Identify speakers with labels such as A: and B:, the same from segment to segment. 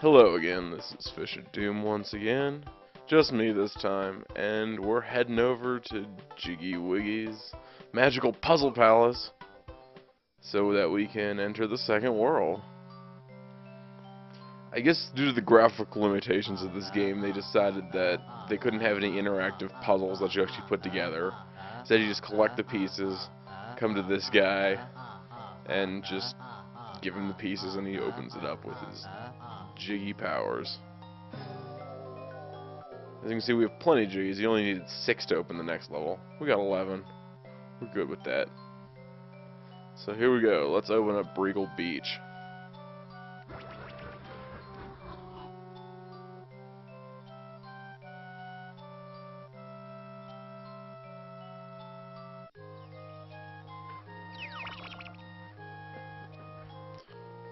A: Hello again, this is Fish of Doom once again. Just me this time, and we're heading over to Jiggy Wiggy's magical puzzle palace so that we can enter the second world. I guess due to the graphical limitations of this game, they decided that they couldn't have any interactive puzzles that you actually put together. Instead, you just collect the pieces, come to this guy, and just give him the pieces and he opens it up with his jiggy powers. As you can see, we have plenty of jiggies. You only needed 6 to open the next level. We got 11. We're good with that. So here we go. Let's open up Breagle Beach.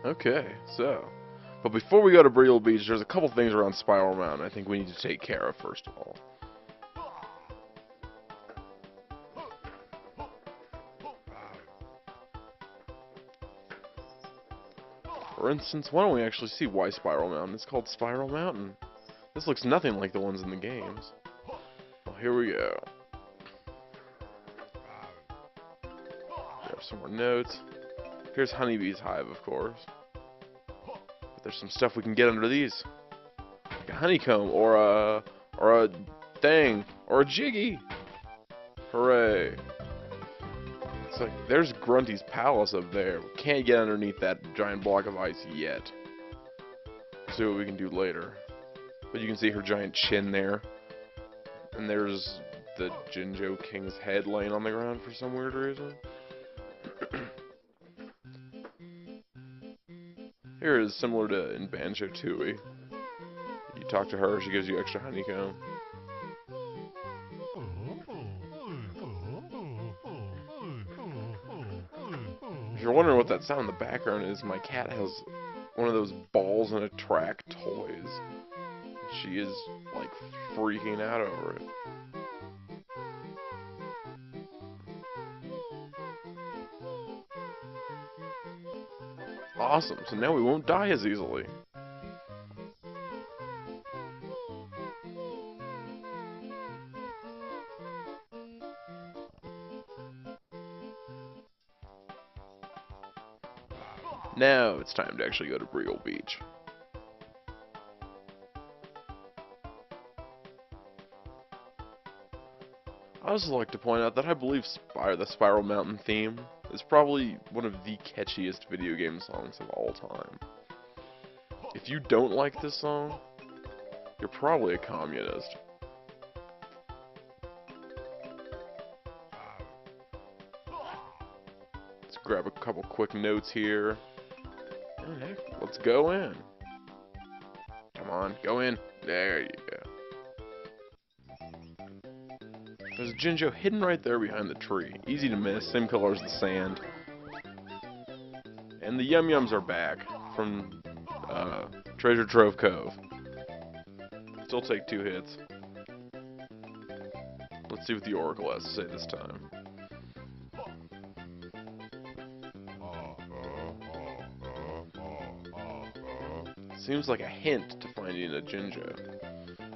A: Okay, but before we go to Breagle Beach, there's a couple things around Spiral Mountain I think we need to take care of first of all. For instance, why don't we actually see why Spiral Mountain is called Spiral Mountain? This looks nothing like the ones in the games. Well, here we go. Grab some more notes. Here's Honeybee's hive, of course. But there's some stuff we can get under these. Like a honeycomb, or a thing, or a jiggy. Hooray. It's like, there's Grunty's palace up there. We can't get underneath that giant block of ice yet. See what we can do later. But you can see her giant chin there. And there's the Jinjo King's head laying on the ground for some weird reason. Here is similar to in Banjo-Tooie. You talk to her, she gives you extra honeycomb. If you're wondering what that sound in the background is, my cat has one of those balls in a track toys. She is, like, freaking out over it. Awesome, so now we won't die as easily. Now it's time to actually go to Breagle Beach. I also like to point out that I believe the Spiral Mountain theme is probably one of the catchiest video game songs of all time. If you don't like this song, you're probably a communist. Let's grab a couple quick notes here. And heck, let's go in. Come on, go in. There you go. There's a Jinjo hidden right there behind the tree. Easy to miss, same color as the sand. And the Yum Yums are back from Treasure Trove Cove. Still take 2 hits. Let's see what the Oracle has to say this time. Seems like a hint to finding a Jinjo.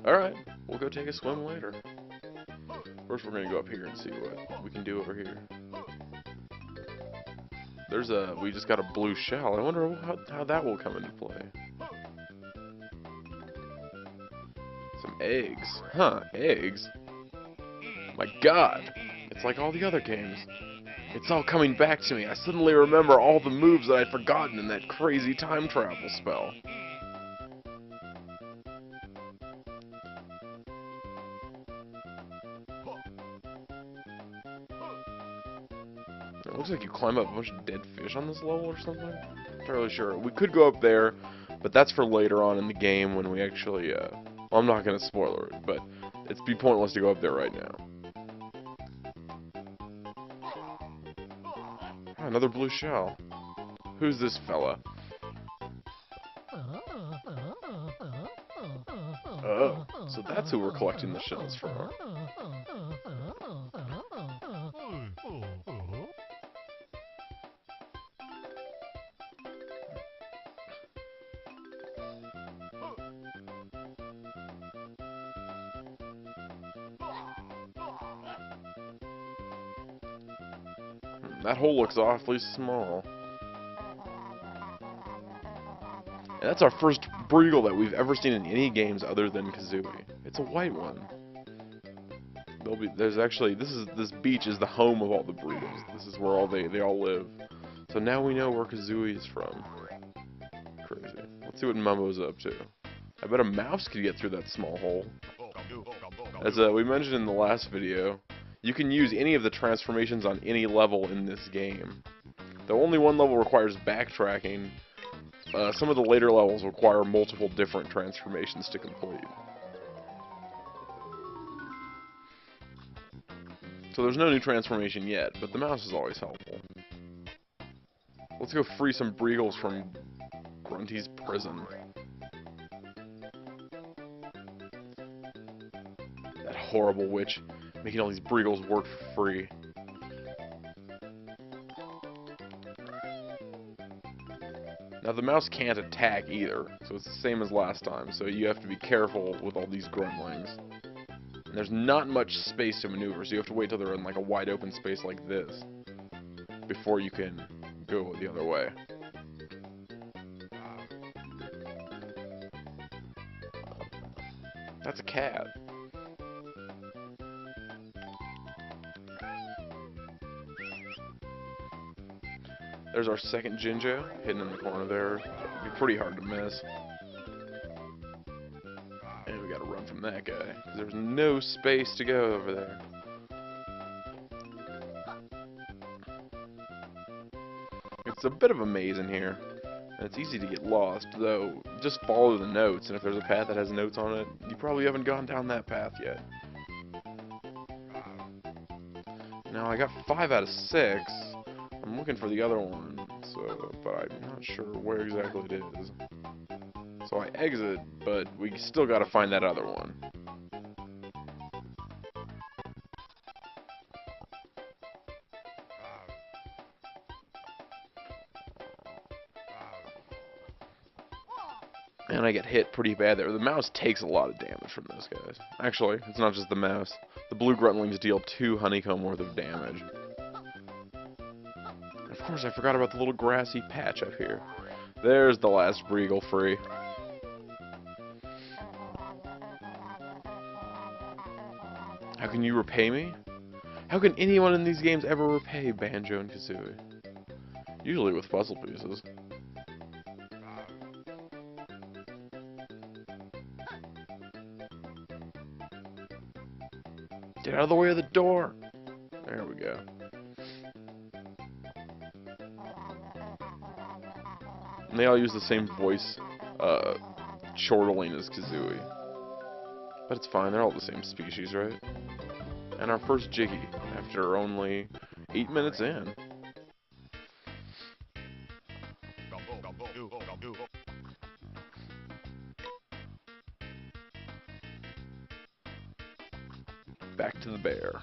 A: Alright, we'll go take a swim later. First we're gonna go up here and see what we can do over here. We just got a blue shell. I wonder how that will come into play. Some eggs. Huh, eggs? My god! It's like all the other games. It's all coming back to me. I suddenly remember all the moves that I'd forgotten in that crazy time travel spell. It looks like you climb up a bunch of dead fish on this level or something. Not really sure. We could go up there, but that's for later on in the game when we actually, well, I'm not going to spoiler it, but it'd be pointless to go up there right now. Oh, another blue shell. Who's this fella? Oh, so that's who we're collecting the shells from. That hole looks awfully small. And that's our first Breagle that we've ever seen in any games other than Kazooie. It's a white one. There's actually this beach is the home of all the Breagles. This is where they all live. So now we know where Kazooie is from. Crazy. Let's see what Momo's up to. I bet a mouse could get through that small hole. As we mentioned in the last video, you can use any of the transformations on any level in this game. Though only one level requires backtracking, some of the later levels require multiple different transformations to complete. So there's no new transformation yet, but the mouse is always helpful. Let's go free some Breagles from Grunty's prison. That horrible witch making all these Breagles work for free. Now the mouse can't attack either, so it's the same as last time, so you have to be careful with all these gruntlings. And there's not much space to maneuver, so you have to wait till they're in like a wide open space like this before you can go the other way. That's a cat. There's our second Jinjo, hidden in the corner there. It'd be pretty hard to miss. And we gotta run from that guy, because there's no space to go over there. It's a bit of a maze in here, and it's easy to get lost, though just follow the notes, and if there's a path that has notes on it, you probably haven't gone down that path yet. Now I got 5 out of 6. I'm looking for the other one, but I'm not sure where exactly it is. So I exit, but we still gotta find that other one. And I get hit pretty bad there. The mouse takes a lot of damage from those guys. Actually, it's not just the mouse. The blue gruntlings deal 2 honeycomb worth of damage. Of course, I forgot about the little grassy patch up here. There's the last Breagle free. How can you repay me? How can anyone in these games ever repay Banjo and Kazooie? Usually with puzzle pieces. Get out of the way of the door! There we go. And they all use the same voice chortling as Kazooie. But it's fine, they're all the same species, right? And our first Jiggy, after only 8 minutes in. Back to the bear.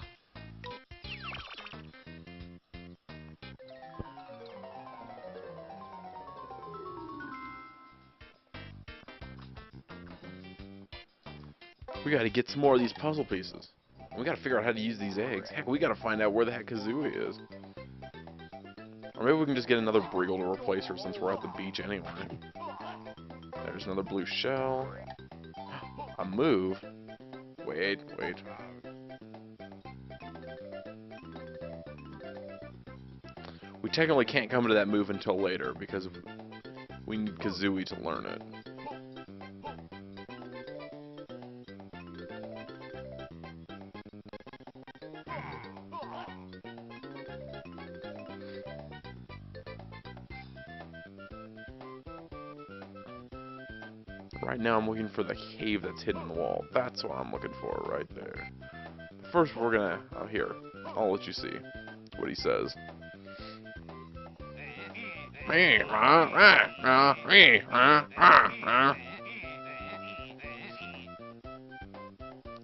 A: We gotta get some more of these puzzle pieces. We gotta figure out how to use these eggs. Heck, we gotta find out where the heck Kazooie is. Or maybe we can just get another Breagle to replace her since we're at the beach anyway. There's another blue shell. A move? Wait. We technically can't come to that move until later because we need Kazooie to learn it. Right now I'm looking for the cave that's hidden in the wall. That's what I'm looking for right there. First we're gonna... Oh, here. I'll let you see what he says.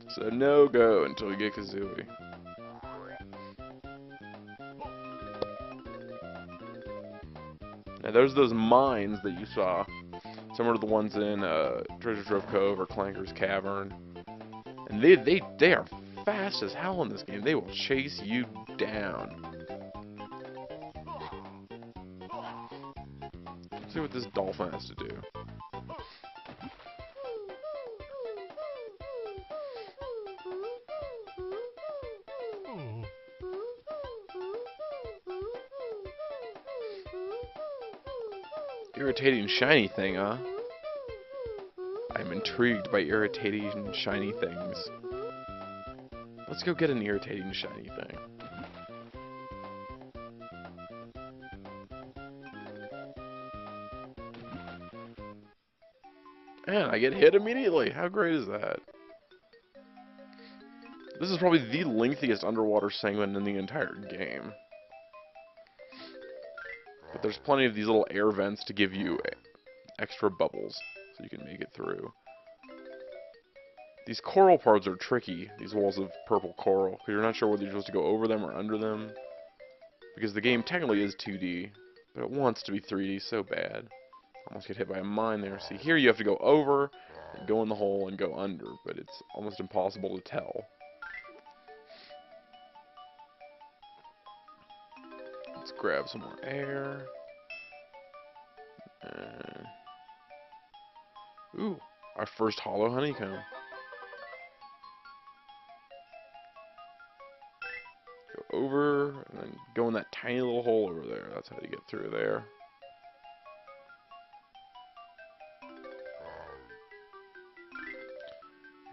A: So no go until we get Kazooie. Now there's those mines that you saw. similar to the ones in Treasure Trove Cove or Clanker's Cavern. And they are fast as hell in this game. They will chase you down. Let's see what this dolphin has to do. Irritating shiny thing, huh? I'm intrigued by irritating shiny things. Let's go get an irritating shiny thing. And I get hit immediately. How great is that? This is probably the lengthiest underwater segment in the entire game. But there's plenty of these little air vents to give you extra bubbles, so you can make it through. These coral parts are tricky, these walls of purple coral, because you're not sure whether you're supposed to go over them or under them. Because the game technically is 2D, but it wants to be 3D so bad. Almost get hit by a mine there. See, here you have to go over, and go in the hole, and go under, but it's almost impossible to tell. Let's grab some more air. Ooh, our first hollow honeycomb. Go over, and then go in that tiny little hole over there. That's how you get through there.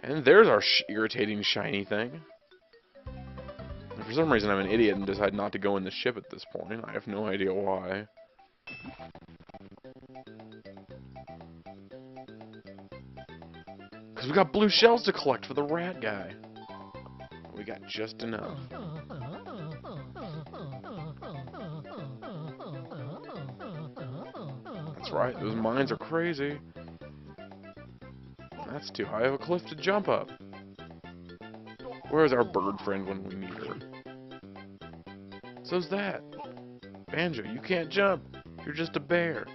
A: And there's our irritating shiny thing. And for some reason I'm an idiot and decide not to go in the ship at this point. I have no idea why. Because we got blue shells to collect for the rat guy. We got just enough. That's right, those mines are crazy. That's too high of a cliff to jump up. Where's our bird friend when we need her? So's that. Banjo, you can't jump. You're just a bear.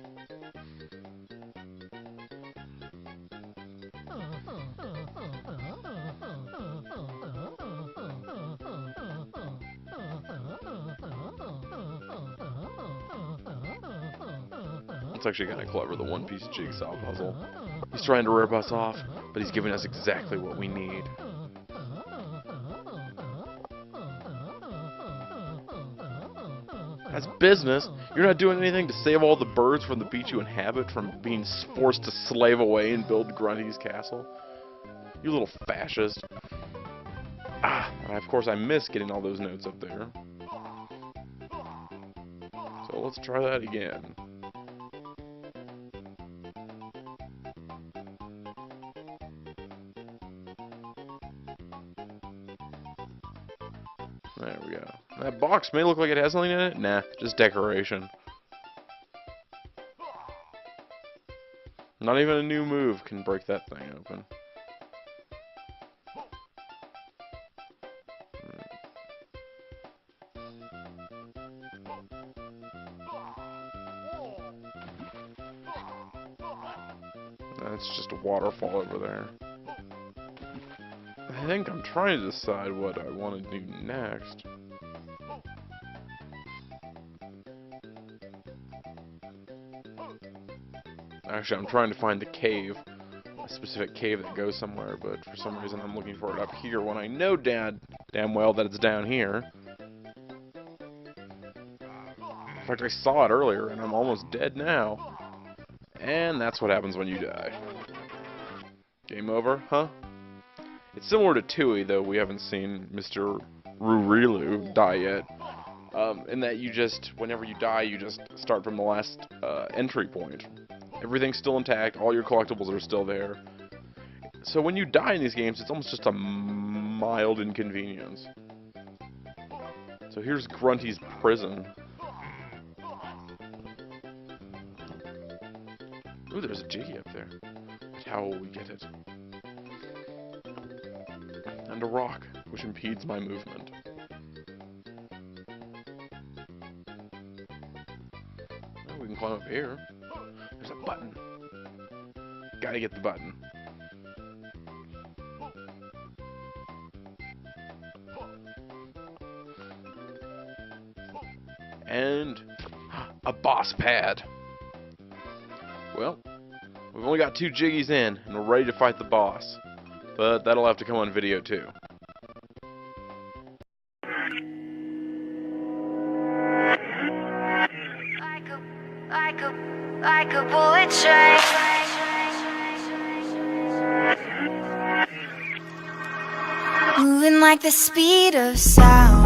A: It's actually kind of clever, the one-piece jigsaw puzzle. He's trying to rip us off, but he's giving us exactly what we need. That's business. You're not doing anything to save all the birds from the beach you inhabit from being forced to slave away and build Grunty's castle. You little fascist. Ah, and of course I missed getting all those notes up there. So let's try that again. There we go. That box may look like it has something in it. Nah, just decoration. Not even a new move can break that thing open. That's just a waterfall over there. I think I'm trying to decide what I want to do next. Actually, I'm trying to find the cave. A specific cave that goes somewhere, but for some reason I'm looking for it up here when I know damn well that it's down here. In fact, I saw it earlier and I'm almost dead now. And that's what happens when you die. Game over, huh? It's similar to Tooie, though we haven't seen Mr. Rurilu die yet. In that you just, whenever you die, you just start from the last entry point. Everything's still intact, all your collectibles are still there. So when you die in these games, it's almost just a mild inconvenience. So here's Grunty's prison. Ooh, there's a Jiggy up there. But how will we get it? And a rock, which impedes my movement. Oh, we can climb up here. There's a button. Gotta get the button. And a boss pad. Well, we've only got 2 jiggies in, and we're ready to fight the boss. But that'll have to come on video too.
B: Like a bullet train, moving like the speed of sound.